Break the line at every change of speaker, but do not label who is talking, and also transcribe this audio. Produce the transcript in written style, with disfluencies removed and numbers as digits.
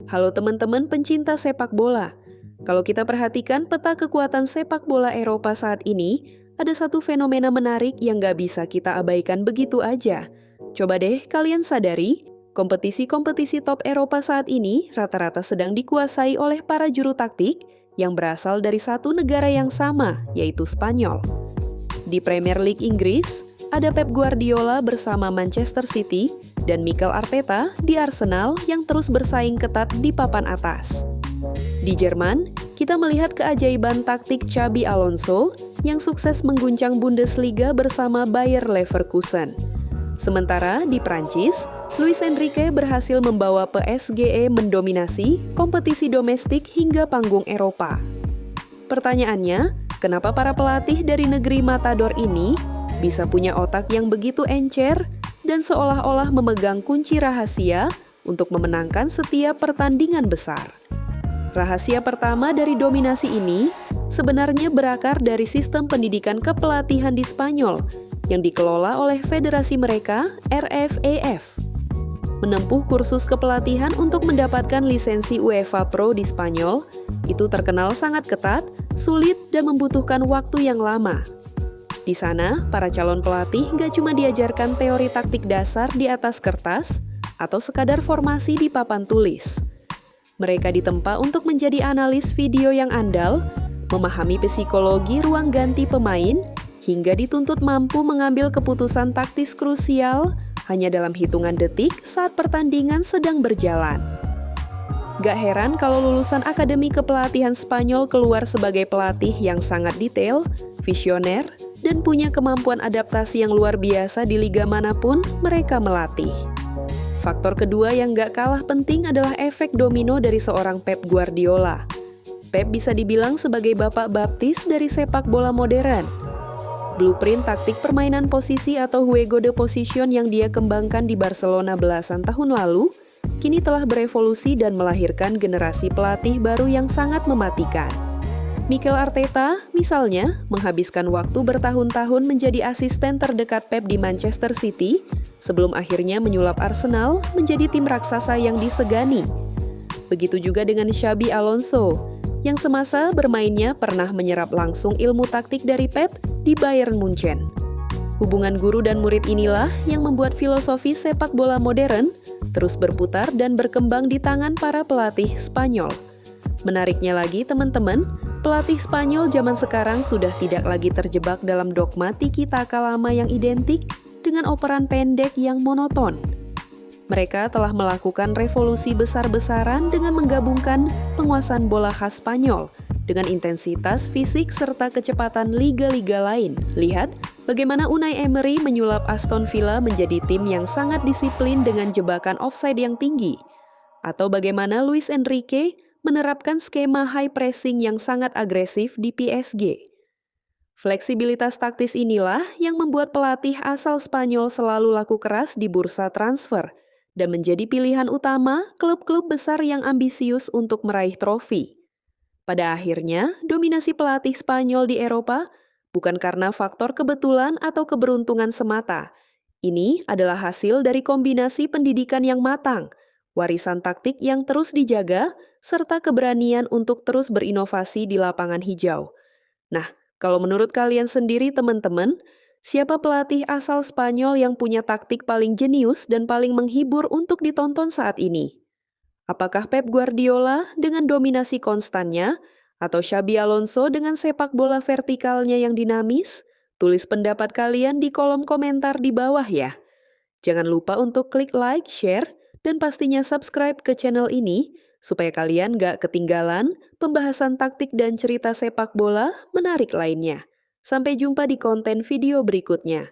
Halo teman-teman pencinta sepak bola. Kalau kita perhatikan peta kekuatan sepak bola Eropa saat ini, ada satu fenomena menarik yang nggak bisa kita abaikan begitu aja. Coba deh kalian sadari, kompetisi-kompetisi top Eropa saat ini rata-rata sedang dikuasai oleh para juru taktik yang berasal dari satu negara yang sama, yaitu Spanyol. Di Premier League Inggris, ada Pep Guardiola bersama Manchester City dan Mikel Arteta di Arsenal yang terus bersaing ketat di papan atas. Di Jerman, kita melihat keajaiban taktik Xabi Alonso yang sukses mengguncang Bundesliga bersama Bayer Leverkusen. Sementara di Prancis, Luis Enrique berhasil membawa PSG mendominasi kompetisi domestik hingga panggung Eropa. Pertanyaannya, kenapa para pelatih dari negeri Matador ini bisa punya otak yang begitu encer dan seolah-olah memegang kunci rahasia untuk memenangkan setiap pertandingan besar? Rahasia pertama dari dominasi ini sebenarnya berakar dari sistem pendidikan kepelatihan di Spanyol yang dikelola oleh federasi mereka, RFEF. Menempuh kursus kepelatihan untuk mendapatkan lisensi UEFA Pro di Spanyol, itu terkenal sangat ketat, sulit, dan membutuhkan waktu yang lama. Di sana, para calon pelatih nggak cuma diajarkan teori taktik dasar di atas kertas atau sekadar formasi di papan tulis. Mereka ditempa untuk menjadi analis video yang andal, memahami psikologi ruang ganti pemain, hingga dituntut mampu mengambil keputusan taktis krusial hanya dalam hitungan detik saat pertandingan sedang berjalan. Gak heran kalau lulusan Akademi Kepelatihan Spanyol keluar sebagai pelatih yang sangat detail, visioner, dan punya kemampuan adaptasi yang luar biasa di liga manapun mereka melatih. Faktor kedua yang gak kalah penting adalah efek domino dari seorang Pep Guardiola. Pep bisa dibilang sebagai bapak baptis dari sepak bola modern. Blueprint taktik permainan posisi atau juego de position yang dia kembangkan di Barcelona belasan tahun lalu, kini telah berevolusi dan melahirkan generasi pelatih baru yang sangat mematikan. Mikel Arteta, misalnya, menghabiskan waktu bertahun-tahun menjadi asisten terdekat Pep di Manchester City, sebelum akhirnya menyulap Arsenal menjadi tim raksasa yang disegani. Begitu juga dengan Xabi Alonso, yang semasa bermainnya pernah menyerap langsung ilmu taktik dari Pep di Bayern Munchen. Hubungan guru dan murid inilah yang membuat filosofi sepak bola modern terus berputar dan berkembang di tangan para pelatih Spanyol. Menariknya lagi teman-teman, pelatih Spanyol zaman sekarang sudah tidak lagi terjebak dalam dogma tiki-taka lama yang identik dengan operan pendek yang monoton. Mereka telah melakukan revolusi besar-besaran dengan menggabungkan penguasaan bola khas Spanyol dengan intensitas fisik serta kecepatan liga-liga lain. Lihat bagaimana Unai Emery menyulap Aston Villa menjadi tim yang sangat disiplin dengan jebakan offside yang tinggi. Atau bagaimana Luis Enrique menerapkan skema high pressing yang sangat agresif di PSG. Fleksibilitas taktis inilah yang membuat pelatih asal Spanyol selalu laku keras di bursa transfer dan menjadi pilihan utama klub-klub besar yang ambisius untuk meraih trofi. Pada akhirnya, dominasi pelatih Spanyol di Eropa bukan karena faktor kebetulan atau keberuntungan semata. Ini adalah hasil dari kombinasi pendidikan yang matang, warisan taktik yang terus dijaga, serta keberanian untuk terus berinovasi di lapangan hijau. Nah, kalau menurut kalian sendiri teman-teman, siapa pelatih asal Spanyol yang punya taktik paling jenius dan paling menghibur untuk ditonton saat ini? Apakah Pep Guardiola dengan dominasi konstannya, atau Xabi Alonso dengan sepak bola vertikalnya yang dinamis? Tulis pendapat kalian di kolom komentar di bawah ya. Jangan lupa untuk klik like, share, dan pastinya subscribe ke channel ini, supaya kalian gak ketinggalan pembahasan taktik dan cerita sepak bola menarik lainnya. Sampai jumpa di konten video berikutnya.